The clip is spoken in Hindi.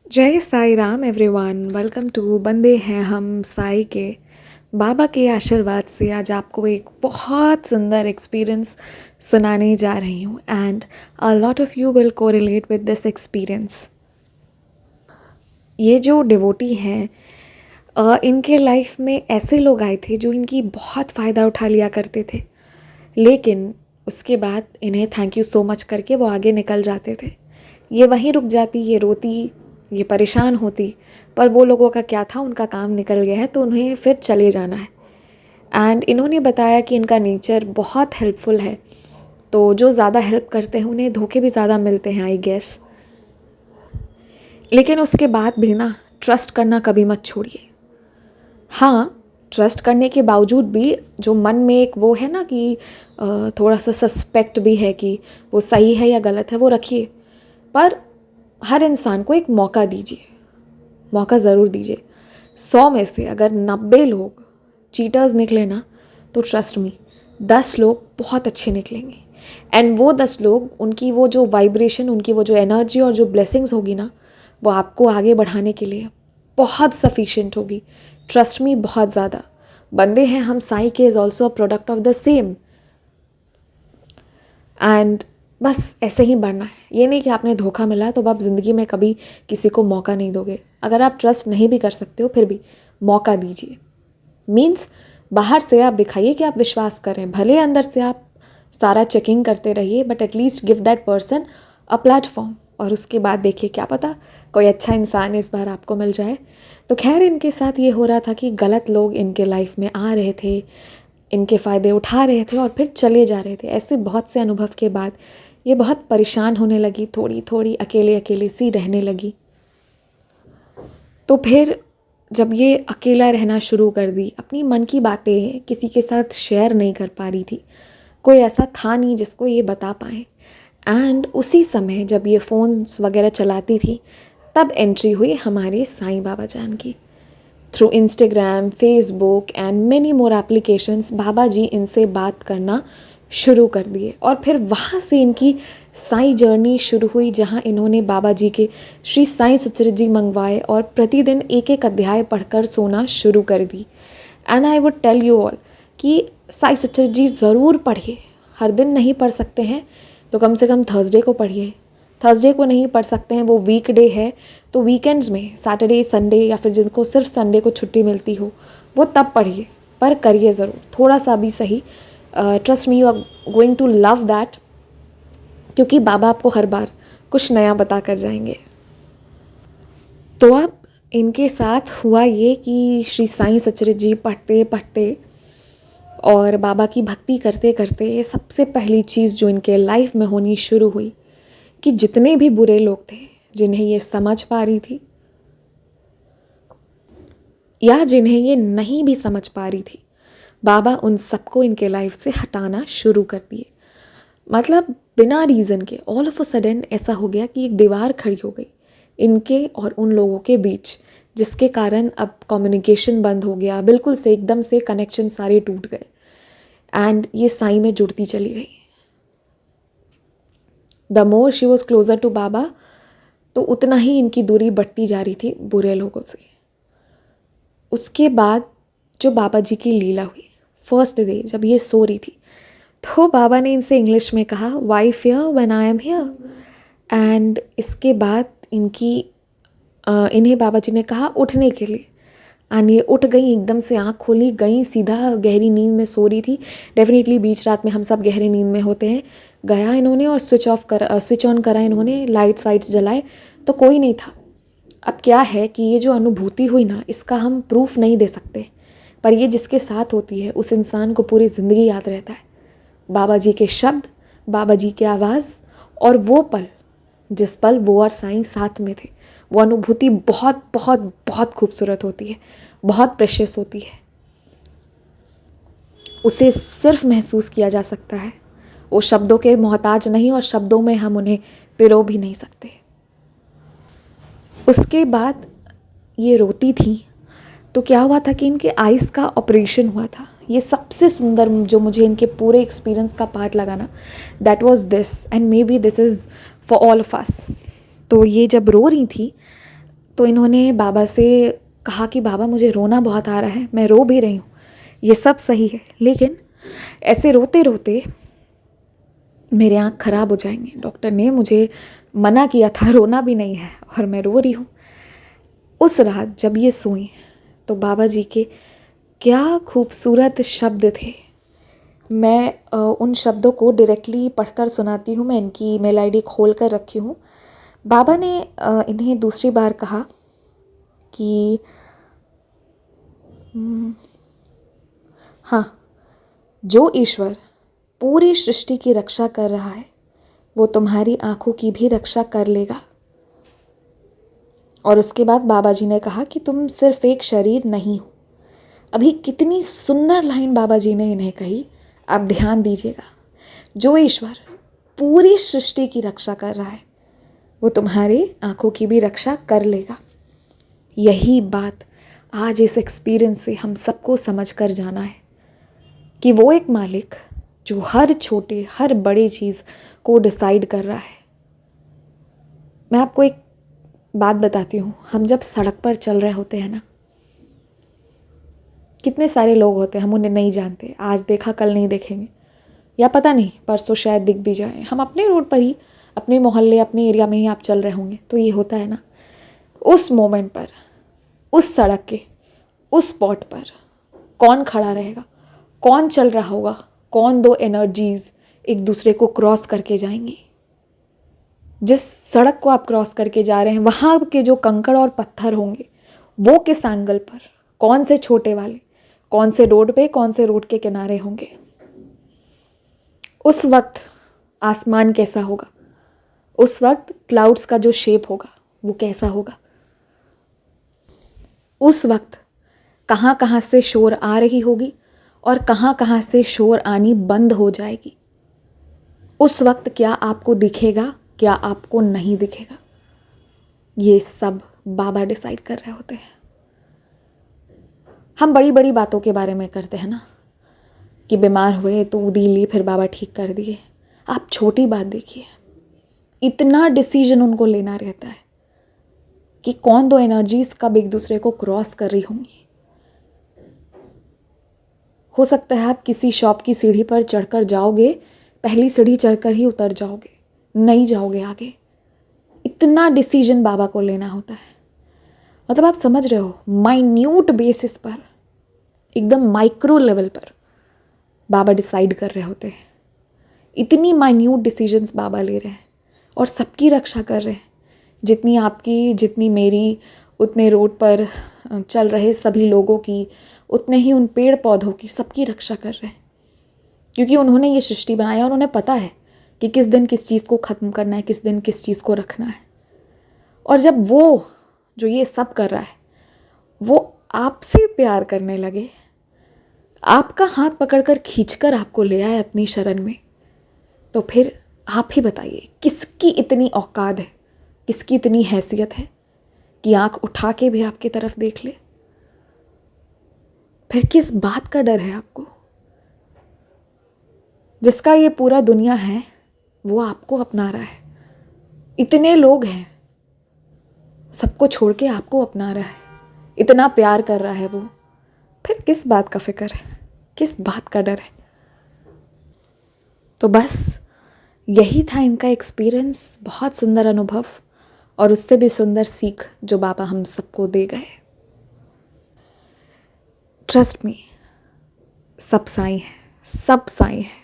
जय Sai Ram everyone. Welcome to बंदे हैं हम साई के। बाबा के आशीर्वाद से आज आपको एक बहुत सुंदर एक्सपीरियंस सुनाने जा रही हूँ and a lot of you will correlate with this experience. ये जो डिवोटी हैं इनके लाइफ में ऐसे लोग आए थे जो इनकी बहुत फ़ायदा उठा लिया करते थे, लेकिन उसके बाद इन्हें थैंक यू सो मच करके वो आगे निकल जाते थे। ये वहीं रुक जाती, ये रोती, ये परेशान होती, पर वो लोगों का क्या था, उनका काम निकल गया है तो उन्हें फिर चले जाना है। एंड इन्होंने बताया कि इनका नेचर बहुत हेल्पफुल है, तो जो ज़्यादा हेल्प करते हैं उन्हें धोखे भी ज़्यादा मिलते हैं आई गेस। लेकिन उसके बाद भी ना, ट्रस्ट करना कभी मत छोड़िए। हाँ, ट्रस्ट करने के बावजूद भी जो मन में एक वो है ना कि थोड़ा सा सस्पेक्ट भी है कि वो सही है या गलत है, वो रखिए। पर हर इंसान को एक मौका दीजिए, मौका ज़रूर दीजिए। 100 में से अगर 90 लोग चीटर्स निकले ना, तो ट्रस्ट मी 10 लोग बहुत अच्छे निकलेंगे। एंड वो 10 लोग, उनकी वो जो वाइब्रेशन, उनकी वो जो एनर्जी और जो ब्लेसिंग्स होगी ना, वो आपको आगे बढ़ाने के लिए बहुत सफिशिएंट होगी। ट्रस्ट मी, बहुत ज़्यादा। बंदे हैं हम साई के is also a product of the same. And बस ऐसे ही बढ़ना है। ये नहीं कि आपने धोखा मिला तो आप ज़िंदगी में कभी किसी को मौका नहीं दोगे। अगर आप ट्रस्ट नहीं भी कर सकते हो, फिर भी मौका दीजिए। मीन्स बाहर से आप दिखाइए कि आप विश्वास कर रहे हैं, भले अंदर से आप सारा चेकिंग करते रहिए, but at least give that person a platform. और उसके बाद देखिए, क्या पता कोई अच्छा इंसान इस बार आपको मिल जाए। तो खैर, इनके साथ ये हो रहा था कि गलत लोग इनके लाइफ में आ रहे थे, इनके फ़ायदे उठा रहे थे और फिर चले जा रहे थे। ऐसे बहुत से अनुभव के बाद ये बहुत परेशान होने लगी, थोड़ी थोड़ी अकेले अकेले सी रहने लगी। तो फिर जब ये अकेला रहना शुरू कर दी, अपनी मन की बातें किसी के साथ शेयर नहीं कर पा रही थी, कोई ऐसा था नहीं जिसको ये बता पाए। एंड उसी समय जब ये फ़ोन्स वगैरह चलाती थी, तब एंट्री हुई हमारे साईं बाबा जान की। Through Instagram, Facebook and many more applications Baba ji इनसे बात करना शुरू कर दिए। और फिर वहाँ से इनकी साई जर्नी शुरू हुई, जहाँ इन्होंने बाबा जी के श्री साई सचरित जी मंगवाए और प्रतिदिन एक एक अध्याय पढ़कर सोना शुरू कर दी। And I would tell you all कि साई सचरित जी ज़रूर पढ़िए। हर दिन नहीं पढ़ सकते हैं तो कम से कम थर्सडे को पढ़िए। थर्सडे को नहीं पढ़ सकते हैं, वो वीकडे है, तो वीकेंड्स में सैटरडे, संडे, या फिर जिनको सिर्फ संडे को छुट्टी मिलती हो, वो तब पढ़िए। पर करिए ज़रूर, थोड़ा सा भी सही। Trust me, you are going to love that, क्योंकि बाबा आपको हर बार कुछ नया बता कर जाएंगे। तो अब इनके साथ हुआ ये कि श्री साईं सचरित जी पढ़ते पढ़ते और बाबा की भक्ति करते करते, सबसे पहली चीज़ जो इनके लाइफ में होनी शुरू हुई कि जितने भी बुरे लोग थे, जिन्हें ये समझ पा रही थी या जिन्हें ये नहीं भी समझ पा रही थी, बाबा उन सबको इनके लाइफ से हटाना शुरू कर दिए। मतलब बिना रीज़न के ऑल ऑफ अ सडन ऐसा हो गया कि एक दीवार खड़ी हो गई इनके और उन लोगों के बीच, जिसके कारण अब कम्युनिकेशन बंद हो गया, बिल्कुल से एकदम से कनेक्शन सारे टूट गए। एंड ये साई में जुड़ती चली गई। The more she was closer to Baba, तो उतना ही इनकी दूरी बढ़ती जा रही थी बुरे लोगों से। उसके बाद जो बाबा जी की लीला हुई, फर्स्ट डे जब ये सो रही थी, तो बाबा ने इनसे इंग्लिश में कहा, why fear when I am here. And इसके बाद इन्हें बाबा जी ने कहा उठने के लिए। एंड ये उठ गई, एकदम से आँख खोली, गई सीधा, गहरी नींद में सो रही थी। डेफिनेटली बीच रात में हम सब गहरी नींद में होते हैं। गया इन्होंने और स्विच ऑन करा इन्होंने, लाइट्स वाइट्स जलाए, तो कोई नहीं था। अब क्या है कि ये जो अनुभूति हुई ना, इसका हम प्रूफ नहीं दे सकते, पर ये जिसके साथ होती है उस इंसान को पूरी ज़िंदगी याद रहता है। बाबा जी के शब्द, बाबा जी की आवाज़, और वो पल जिस पल वो और साईं साथ में थे, वो अनुभूति बहुत बहुत बहुत खूबसूरत होती है, बहुत प्रेशियस होती है। उसे सिर्फ महसूस किया जा सकता है, वो शब्दों के मोहताज नहीं, और शब्दों में हम उन्हें पिरो भी नहीं सकते। उसके बाद ये रोती थी, तो क्या हुआ था कि इनके आइज़ का ऑपरेशन हुआ था। ये सबसे सुंदर जो मुझे इनके पूरे एक्सपीरियंस का पार्ट लगा ना, that was this, and may be this is for all of us. तो ये जब रो रही थी, तो इन्होंने बाबा से कहा कि बाबा मुझे रोना बहुत आ रहा है, मैं रो भी रही हूँ, ये सब सही है, लेकिन ऐसे रोते रोते मेरे आँख खराब हो जाएंगे। डॉक्टर ने मुझे मना किया था, रोना भी नहीं है, और मैं रो रही हूँ। उस रात जब ये सोई तो बाबा जी के क्या खूबसूरत शब्द थे। मैं उन शब्दों को डायरेक्टली पढ़कर सुनाती हूँ। मैं इनकी ईमेल आईडी खोल कर रखी हूँ। बाबा ने इन्हें दूसरी बार कहा कि हाँ, जो ईश्वर पूरी सृष्टि की रक्षा कर रहा है वो तुम्हारी आंखों की भी रक्षा कर लेगा। और उसके बाद बाबा जी ने कहा कि तुम सिर्फ एक शरीर नहीं हो। अभी कितनी सुंदर लाइन बाबा जी ने इन्हें कही, आप ध्यान दीजिएगा। जो ईश्वर पूरी सृष्टि की रक्षा कर रहा है वो तुम्हारी आंखों की भी रक्षा कर लेगा। यही बात आज इस एक्सपीरियंस से हम सबको समझ कर जाना है कि वो एक मालिक जो हर छोटे हर बड़ी चीज़ को डिसाइड कर रहा है। मैं आपको एक बात बताती हूँ। हम जब सड़क पर चल रहे होते हैं ना, कितने सारे लोग होते हैं, हम उन्हें नहीं जानते, आज देखा कल नहीं देखेंगे, या पता नहीं परसों शायद दिख भी जाए। हम अपने रोड पर ही, अपने मोहल्ले, अपने एरिया में ही आप चल रहे होंगे, तो ये होता है ना, उस मोमेंट पर, उस सड़क के उस स्पॉट पर कौन खड़ा रहेगा, कौन चल रहा होगा, कौन दो एनर्जीज एक दूसरे को क्रॉस करके जाएंगी। जिस सड़क को आप क्रॉस करके जा रहे हैं वहाँ के जो कंकड़ और पत्थर होंगे वो किस एंगल पर, कौन से छोटे वाले, कौन से रोड पे, कौन से रोड के किनारे होंगे। उस वक्त आसमान कैसा होगा, उस वक्त क्लाउड्स का जो शेप होगा वो कैसा होगा, उस वक्त कहाँ कहाँ से शोर आ रही होगी और कहाँ कहाँ से शोर आनी बंद हो जाएगी। उस वक्त क्या आपको दिखेगा, क्या आपको नहीं दिखेगा, ये सब बाबा डिसाइड कर रहे होते हैं। हम बड़ी बड़ी बातों के बारे में करते हैं ना, कि बीमार हुए तो ऊदी ली फिर बाबा ठीक कर दिए। आप छोटी बात देखिए, इतना डिसीजन उनको लेना रहता है कि कौन दो एनर्जीज कब एक दूसरे को क्रॉस कर रही होंगी। हो सकता है आप किसी शॉप की सीढ़ी पर चढ़कर जाओगे, पहली सीढ़ी चढ़कर ही उतर जाओगे, नहीं जाओगे आगे। इतना डिसीजन बाबा को लेना होता है। मतलब आप समझ रहे हो, माइन्यूट बेसिस पर, एकदम माइक्रो लेवल पर बाबा डिसाइड कर रहे होते हैं। इतनी माइन्यूट डिसीजंस बाबा ले रहे हैं और सबकी रक्षा कर रहे हैं। जितनी आपकी, जितनी मेरी, उतने रोड पर चल रहे सभी लोगों की, उतने ही उन पेड़ पौधों की, सबकी रक्षा कर रहे हैं। क्योंकि उन्होंने ये सृष्टि बनाया और उन्हें पता है कि किस दिन किस चीज़ को ख़त्म करना है, किस दिन किस चीज़ को रखना है। और जब वो जो ये सब कर रहा है वो आपसे प्यार करने लगे, आपका हाथ पकड़कर खींचकर आपको ले आए अपनी शरण में, तो फिर आप ही बताइए किसकी इतनी औकात है, किसकी इतनी हैसियत है कि आंख उठा के भी आपकी तरफ देख ले। फिर किस बात का डर है आपको? जिसका ये पूरा दुनिया है वो आपको अपना रहा है। इतने लोग हैं, सबको छोड़ के आपको अपना रहा है, इतना प्यार कर रहा है वो। फिर किस बात का फिक्र है, किस बात का डर है? तो बस यही था इनका एक्सपीरियंस, बहुत सुंदर अनुभव और उससे भी सुंदर सीख जो बाबा हम सबको दे गए। ट्रस्ट मी, सब साईं है, सब साईं है।